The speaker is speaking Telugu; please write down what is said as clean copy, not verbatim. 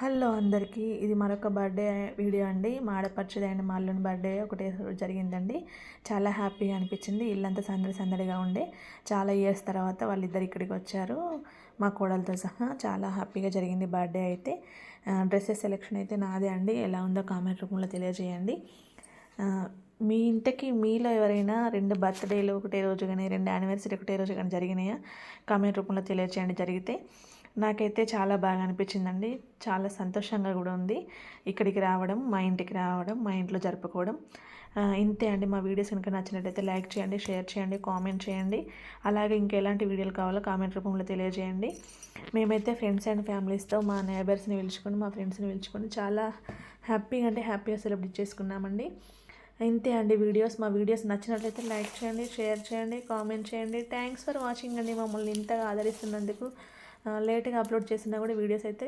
హలో అందరికీ, ఇది మరొక బర్త్డే వీడియో అండి. మా ఆడపడుచుది అండ్ మా అల్లుని బర్త్డే ఒకటే రోజు జరిగిందండి. చాలా హ్యాపీగా అనిపించింది. ఇల్లంతా సందడి సందడిగా ఉండే. చాలా ఇయర్స్ తర్వాత వాళ్ళిద్దరు ఇక్కడికి వచ్చారు, మా కోడలతో సహా. చాలా హ్యాపీగా జరిగింది బర్త్డే అయితే. డ్రెస్సెస్ సెలెక్షన్ అయితే నాదే అండి. ఎలా ఉందో కామెంట్ రూపంలో తెలియజేయండి. మీ ఇంటికి మీలో ఎవరైనా 2 బర్త్డేలు ఒకటే రోజు కానీ, 2 యానివర్సరీ ఒకటే రోజు కానీ జరిగినాయా? కామెంట్ రూపంలో తెలియజేయండి జరిగితే. నాకైతే చాలా బాగా అనిపించిందండి. చాలా సంతోషంగా కూడా ఉంది ఇక్కడికి రావడం, మా ఇంటికి రావడం, మా ఇంట్లో జరుపుకోవడం. ఇంతే అండి. మా వీడియోస్ కనుక నచ్చినట్టయితే లైక్ చేయండి, షేర్ చేయండి, కామెంట్ చేయండి. అలాగే ఇంకెలాంటి వీడియోలు కావాలో కామెంట్ రూపంలో తెలియజేయండి. మేమైతే ఫ్రెండ్స్ అండ్ ఫ్యామిలీస్తో మా నైబర్స్ని పిలుచుకొని, మా ఫ్రెండ్స్ని పిలుచుకొని చాలా హ్యాపీగా సెలబ్రేట్ చేసుకున్నామండి. ఇంతే అండి వీడియోస్. మా వీడియోస్ నచ్చినట్లయితే లైక్ చేయండి, షేర్ చేయండి, కామెంట్ చేయండి. థ్యాంక్స్ ఫర్ వాచింగ్ అండి. మమ్మల్ని ఇంతగా ఆదరిస్తున్నందుకు. లేట్గా అప్లోడ్ చేసినా కూడా వీడియోస్ అయితే